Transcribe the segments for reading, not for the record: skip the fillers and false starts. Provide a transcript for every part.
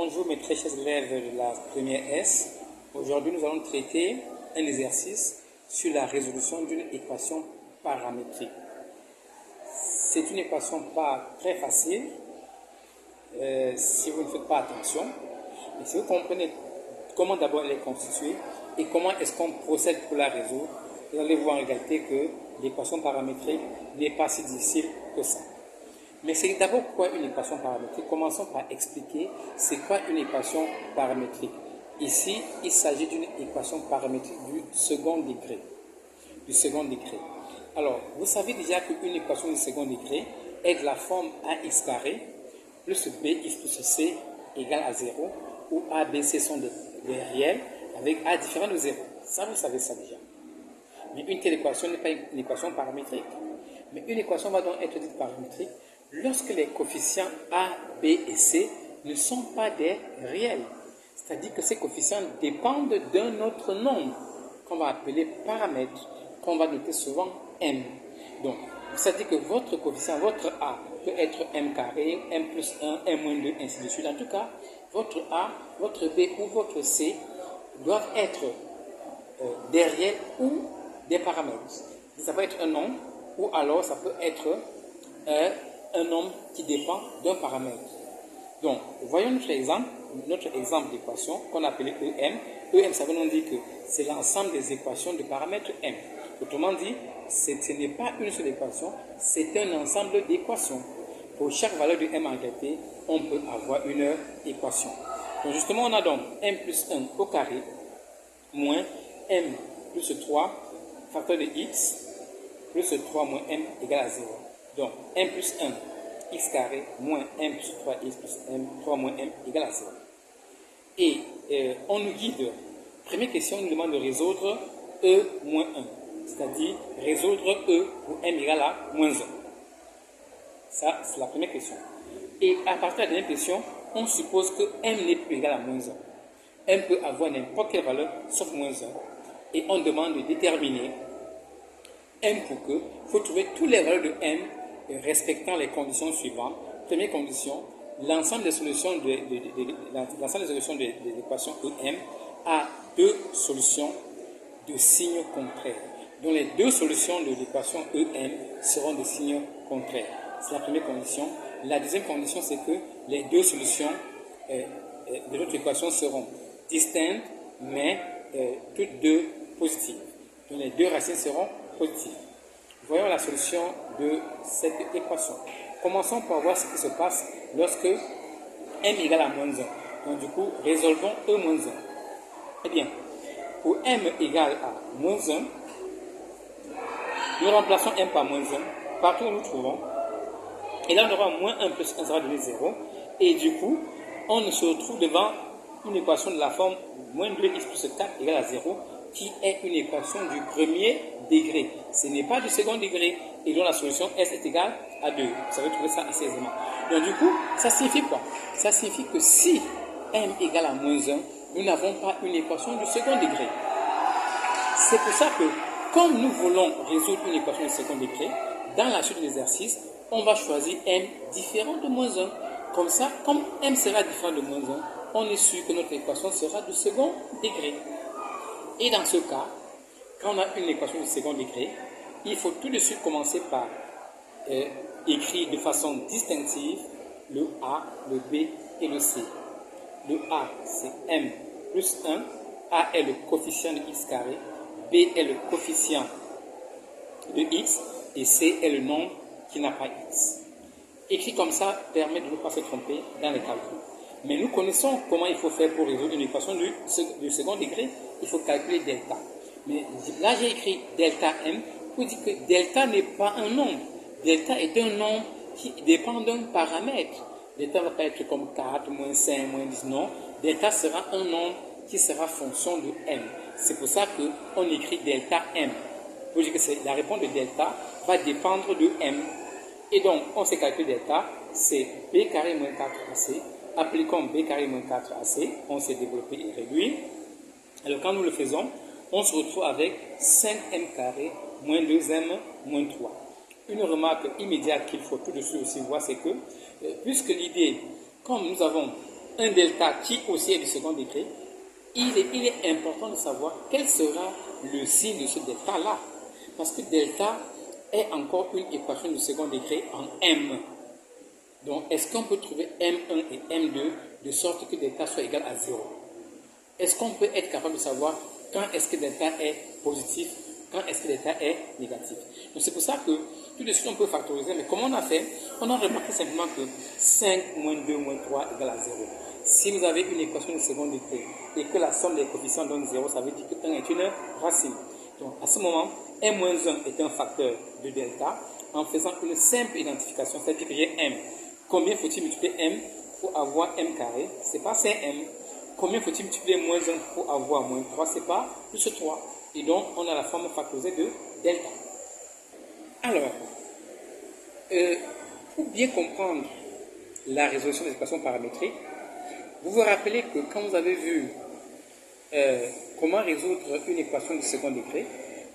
Bonjour mes très chers élèves de la première S. Aujourd'hui, nous allons traiter un exercice sur la résolution d'une équation paramétrique. C'est une équation pas très facile si vous ne faites pas attention. Mais si vous comprenez comment d'abord elle est constituée et comment est-ce qu'on procède pour la résoudre, vous allez voir en réalité que l'équation paramétrique n'est pas si difficile que ça. Mais c'est d'abord quoi une équation paramétrique? Commençons par expliquer c'est quoi une équation paramétrique. Ici, il s'agit d'une équation paramétrique du second degré. Alors, vous savez déjà qu'une équation du second degré est de la forme ax carré plus bx plus c égale à 0, où a, b, c sont des réels avec a différent de 0. Ça, vous savez ça déjà. Mais une telle équation n'est pas une équation paramétrique. Mais une équation va donc être dite paramétrique lorsque les coefficients a, b et c ne sont pas des réels. C'est-à-dire que ces coefficients dépendent d'un autre nombre qu'on va appeler paramètre, qu'on va noter souvent m. Donc, c'est-à-dire que votre coefficient, votre a peut être m carré, m plus 1, m moins 2, ainsi de suite. En tout cas, votre a, votre b ou votre c doivent être des réels ou des paramètres. Ça peut être un nombre ou alors ça peut être un nombre qui dépend d'un paramètre. Donc, voyons notre exemple d'équation qu'on appelait EM. EM, ça veut nous dire que c'est l'ensemble des équations de paramètres M. Autrement dit, ce n'est pas une seule équation, c'est un ensemble d'équations. Pour chaque valeur de M en réalité, on peut avoir une équation. Donc justement, on a donc M plus 1 au carré moins M plus 3 facteur de X plus 3 moins M égale à 0. Donc, M plus 1, x carré, moins M plus 3x plus M, 3 moins M égale à 0. Et on nous guide. Première question, on nous demande de résoudre E moins 1. C'est-à-dire, résoudre E pour M égale à moins 1. Ça, c'est la première question. Et à partir de la dernière question, on suppose que M n'est plus égal à moins 1. M peut avoir n'importe quelle valeur, sauf moins 1. Et on demande de déterminer M pour que, il faut trouver toutes les valeurs de M respectant les conditions suivantes. Première condition, l'ensemble des solutions de l'équation EM a deux solutions de signes contraires. Donc les deux solutions de l'équation EM seront de signes contraires. C'est la première condition. La deuxième condition, c'est que les deux solutions de notre équation seront distinctes, mais toutes deux positives. Donc les deux racines seront positives. Voyons la solution de cette équation. Commençons par voir ce qui se passe lorsque m égale à moins 1. Donc du coup, résolvons E moins 1. Eh bien, pour m égale à moins 1, nous remplaçons m par moins 1 partout où nous trouvons. Et là, on aura moins 1 plus 1, ça va donner 0. Et du coup, on se retrouve devant une équation de la forme moins 2x plus 4 égale à 0, qui est une équation du premier degré. Ce n'est pas du second degré, et dont la solution S est égale à 2. Vous savez trouver ça assez aisément. Donc du coup, ça signifie quoi? Ça signifie que si M égale à moins 1, nous n'avons pas une équation du second degré. C'est pour ça que, comme nous voulons résoudre une équation du second degré, dans la suite de l'exercice, on va choisir M différent de moins 1. Comme ça, comme M sera différent de moins 1, on est sûr que notre équation sera du second degré. Et dans ce cas, quand on a une équation du second degré, il faut tout de suite commencer par écrire de façon distinctive le A, le B et le C. Le A, c'est M plus 1. A est le coefficient de x carré. B est le coefficient de x. Et C est le nombre qui n'a pas x. Écrit comme ça permet de ne pas se tromper dans les calculs. Mais nous connaissons comment il faut faire pour résoudre une équation du second degré. Il faut calculer delta. Mais là, j'ai écrit delta M pour dire que delta n'est pas un nombre. Delta est un nombre qui dépend d'un paramètre. Delta ne va pas être comme 4, moins 5, moins 10, non. Delta sera un nombre qui sera fonction de M. C'est pour ça qu'on écrit delta M. Pour dire que la réponse de delta va dépendre de M. Et donc, on sait calculer delta, c'est B carré moins 4AC. Appliquons B carré moins 4AC, on s'est développé et réduit. Alors quand nous le faisons, on se retrouve avec 5m carré moins 2m moins 3. Une remarque immédiate qu'il faut tout de suite aussi voir, c'est que, puisque l'idée, comme nous avons un delta qui aussi est du second degré, il est important de savoir quel sera le signe de ce delta-là. Parce que delta est encore une équation du second degré en M. Donc, est-ce qu'on peut trouver M1 et M2 de sorte que delta soit égal à 0? Est-ce qu'on peut être capable de savoir quand est-ce que delta est positif, quand est-ce que delta est négatif? Donc, c'est pour ça que tout de suite on peut factoriser, mais comment on a fait? On a remarqué simplement que 5 moins 2 moins 3 égale à 0. Si vous avez une équation de second degré et que la somme des coefficients donne 0, ça veut dire que 1 est une racine. Donc, à ce moment, M-1 est un facteur de delta en faisant une simple identification, c'est-à-dire que j'ai M. Combien faut-il multiplier M pour avoir M carré? C'est pas 5M. Combien faut-il multiplier moins 1 pour avoir moins 3? C'est pas plus 3. Et donc, on a la forme factorisée de delta. Alors, pour bien comprendre la résolution des équations paramétriques, vous vous rappelez que quand vous avez vu comment résoudre une équation de second degré,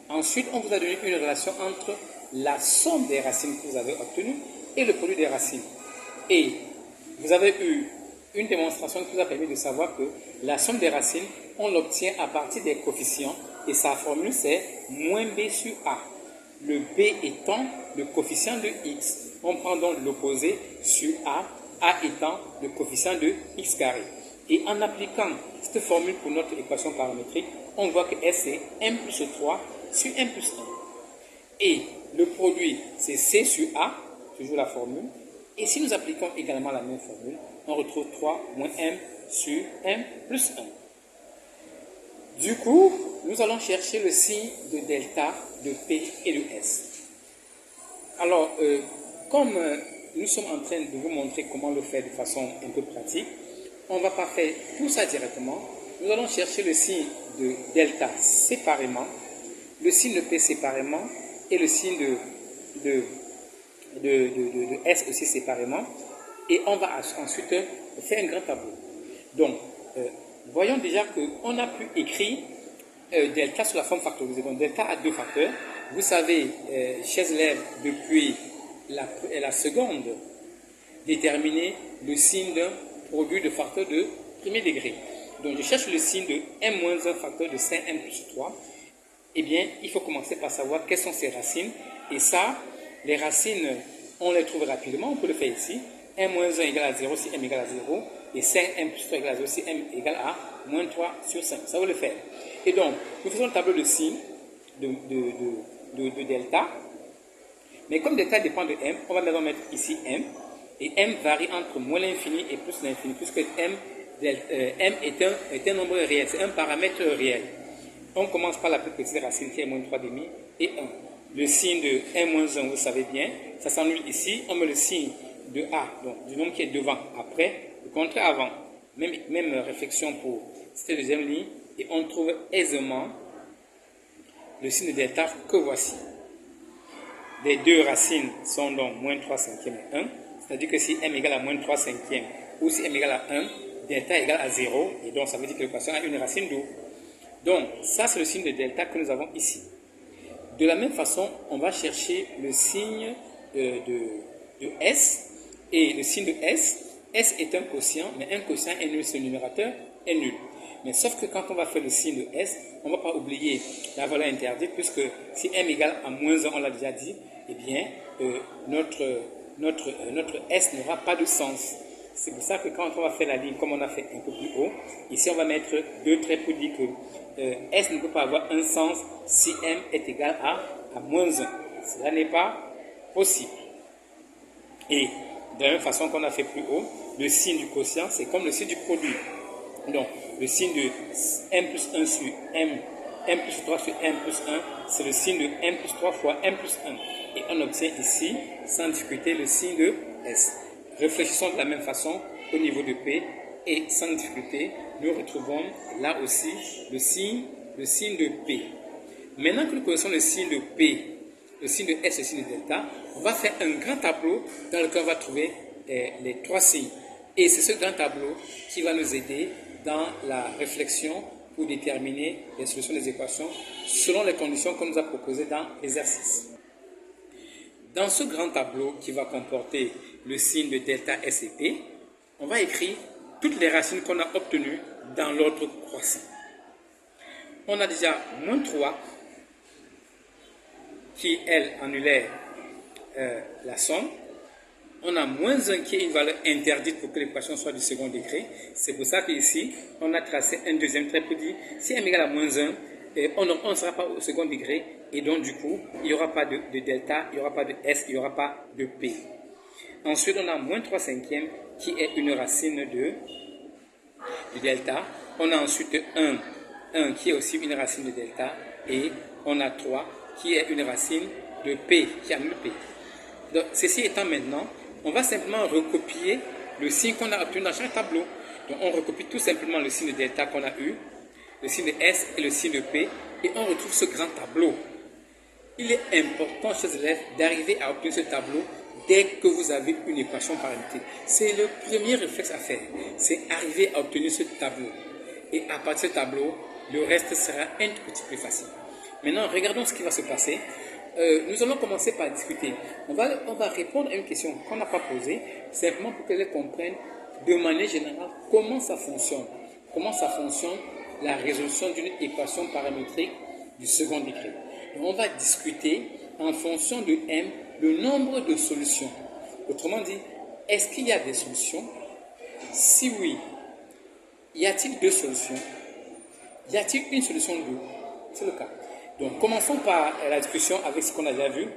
ensuite on vous a donné une relation entre la somme des racines que vous avez obtenues et le produit des racines. Et vous avez eu une démonstration qui vous a permis de savoir que la somme des racines, on l'obtient à partir des coefficients et sa formule c'est moins b sur a. Le b étant le coefficient de x. On prend donc l'opposé sur a étant le coefficient de x carré. Et en appliquant cette formule pour notre équation paramétrique, on voit que S c'est m plus 3 sur m plus 1. Et le produit c'est c sur a, toujours la formule. Et si nous appliquons également la même formule, on retrouve 3 moins m sur m plus 1. Du coup, nous allons chercher le signe de delta, de P et de S. Alors, comme nous sommes en train de vous montrer comment le faire de façon un peu pratique, on ne va pas faire tout ça directement. Nous allons chercher le signe de delta séparément, le signe de P séparément et le signe de S aussi séparément. Et on va ensuite faire un grand tableau. Donc, voyons déjà qu'on a pu écrire delta sous la forme factorisée. Donc, delta a deux facteurs. Vous savez, chers élèves, depuis la seconde, déterminer le signe d'un produit de facteurs de premier degré. Donc, je cherche le signe de m-1 facteur de 5m plus 3. Eh bien, il faut commencer par savoir quelles sont ces racines. Et ça, les racines, on les trouve rapidement. On peut le faire ici. m-1 égale à 0 si m égale à 0. Et 5m plus 3 égale à 0 si m égale à moins 3 sur 5. Ça va le faire. Et donc, nous faisons le tableau de signes de delta. Mais comme delta dépend de m, on va maintenant mettre ici m. Et m varie entre moins l'infini et plus l'infini, puisque m est un nombre réel, c'est un paramètre réel. On commence par la plus petite racine qui est moins 3,5 et 1. Le signe de m-1, vous savez bien, ça s'annule ici. On met le signe de a, donc du nombre qui est devant, après, le contraire avant. Même réflexion pour cette deuxième ligne. Et on trouve aisément le signe de delta que voici. Les deux racines sont donc moins 3 cinquièmes et 1. C'est-à-dire que si m égale à moins 3 cinquièmes ou si m égale à 1, delta égale à 0. Et donc ça veut dire que l'équation a une racine d'où. Donc ça c'est le signe de delta que nous avons ici. De la même façon, on va chercher le signe de S. Et le signe de S, S est un quotient, mais un quotient est nul, c'est le numérateur est nul. Mais sauf que quand on va faire le signe de S, on ne va pas oublier la valeur interdite, puisque si m égale à moins 1, on l'a déjà dit, eh bien, notre S n'aura pas de sens. C'est pour ça que quand on va faire la ligne comme on a fait un peu plus haut, ici on va mettre deux traits pour dire que S ne peut pas avoir un sens si m est égal à moins 1. Cela n'est pas possible. Et de la même façon qu'on a fait plus haut, le signe du quotient, c'est comme le signe du produit. Donc, le signe de m plus 1 sur m plus 3 sur m plus 1, c'est le signe de m plus 3 fois m plus 1. Et on obtient ici, sans difficulté, le signe de S. Réfléchissons de la même façon au niveau de P, et sans difficulté, nous retrouvons là aussi le signe de P. Maintenant que nous connaissons le signe de P, le signe de S et le signe de delta, on va faire un grand tableau dans lequel on va trouver les trois signes. Et c'est ce grand tableau qui va nous aider dans la réflexion pour déterminer les solutions des équations selon les conditions qu'on nous a proposées dans l'exercice. Dans ce grand tableau qui va comporter le signe de delta S et P, on va écrire toutes les racines qu'on a obtenues dans l'ordre croissant. On a déjà moins 3 qui, elle, annulaire la somme. On a moins 1 qui est une valeur interdite pour que l'équation soit du second degré. C'est pour ça qu'ici, on a tracé un deuxième trait pour dire si m égale à moins 1, on ne sera pas au second degré et donc du coup, il n'y aura pas de delta, il n'y aura pas de S, il n'y aura pas de P. Ensuite, on a moins 3 cinquièmes qui est une racine de delta. On a ensuite 1 qui est aussi une racine de delta et on a 3 qui est une racine de P, qui annule P. Donc, ceci étant maintenant, on va simplement recopier le signe qu'on a obtenu dans chaque tableau. Donc, on recopie tout simplement le signe de delta qu'on a eu, le signe de S et le signe de P, et on retrouve ce grand tableau. Il est important, chers élèves, d'arriver à obtenir ce tableau dès que vous avez une équation paramétrique. C'est le premier réflexe à faire, c'est arriver à obtenir ce tableau. Et à partir de ce tableau, le reste sera un tout petit peu facile. Maintenant, regardons ce qui va se passer. Nous allons commencer par discuter. On va répondre à une question qu'on n'a pas posée, simplement pour qu'elles comprennent de manière générale comment ça fonctionne. Comment ça fonctionne la résolution d'une équation paramétrique du second degré. Donc, on va discuter en fonction de M le nombre de solutions. Autrement dit, est-ce qu'il y a des solutions? Si oui, y a-t-il 2 solutions? Y a-t-il une solution de 2? C'est le cas. Donc, commençons par la discussion avec ce qu'on a déjà vu.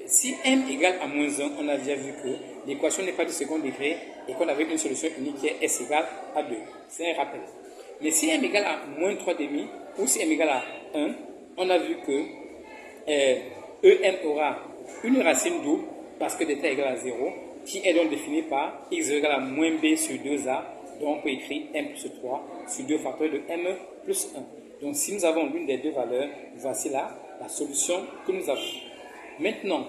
Si m égale à moins 1, on a déjà vu que l'équation n'est pas du second degré et qu'on avait une solution unique qui est s égale à 2. C'est un rappel. Mais si m égale à moins 3 demi ou si m égale à 1, on a vu que em aura une racine double parce que delta égale à 0 qui est donc définie par x égale à moins b sur 2a. Donc, on peut écrire m plus 3 sur 2 facteurs de m plus 1. Donc, si nous avons l'une des deux valeurs, voici là la solution que nous avons. Maintenant,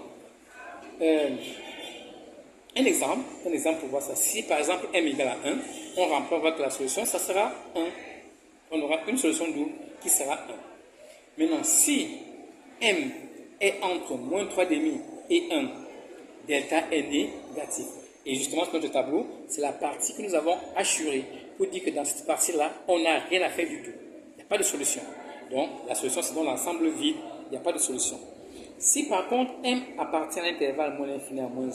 un exemple pour voir ça. Si par exemple m égale à 1, on remplace avec la solution, ça sera 1. On aura une solution double qui sera 1. Maintenant, si m est entre moins 3 demi et 1, delta est négatif. Et justement, sur notre tableau, c'est la partie que nous avons assurée pour dire que dans cette partie-là, on n'a rien à faire du tout. Il n'y a pas de solution. Donc, la solution, c'est dans l'ensemble vide, il n'y a pas de solution. Si par contre, m appartient à l'intervalle moins l'infini à moins 1,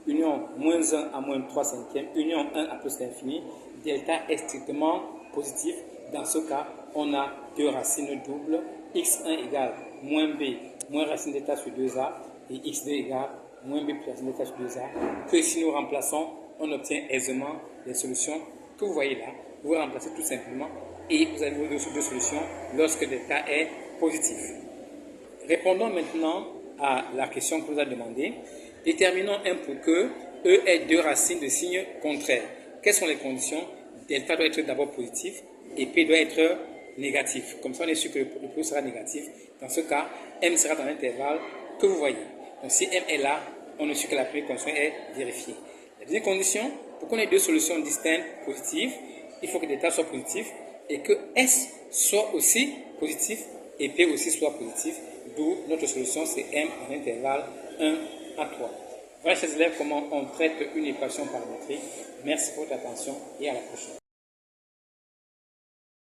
union moins 1 à moins 3 cinquièmes, union 1 à plus l'infini, delta est strictement positif. Dans ce cas, on a deux racines doubles, x1 égale moins b, moins racine d'état sur 2a, et x2 égale moins b plus racine d'état sur 2a, que si nous remplaçons, on obtient aisément les solutions que vous voyez là. Vous remplacez tout simplement et vous avez vos deux solutions lorsque delta est positif. Répondons maintenant à la question que vous avez demandé. Déterminons un pour que E ait deux racines de signes contraires. Quelles sont les conditions? Delta doit être d'abord positif et P doit être négatif. Comme ça, on est sûr que le produit sera négatif. Dans ce cas, M sera dans l'intervalle que vous voyez. Donc, si M est là, on est sûr que la première condition est vérifiée. La deuxième condition, pour qu'on ait deux solutions distinctes positives, il faut que delta soit positif et que S soit aussi positif et P aussi soit positif. D'où notre solution, c'est M en intervalle 1 à 3. Voilà, chers élèves, comment on traite une équation paramétrique. Merci pour votre attention et à la prochaine.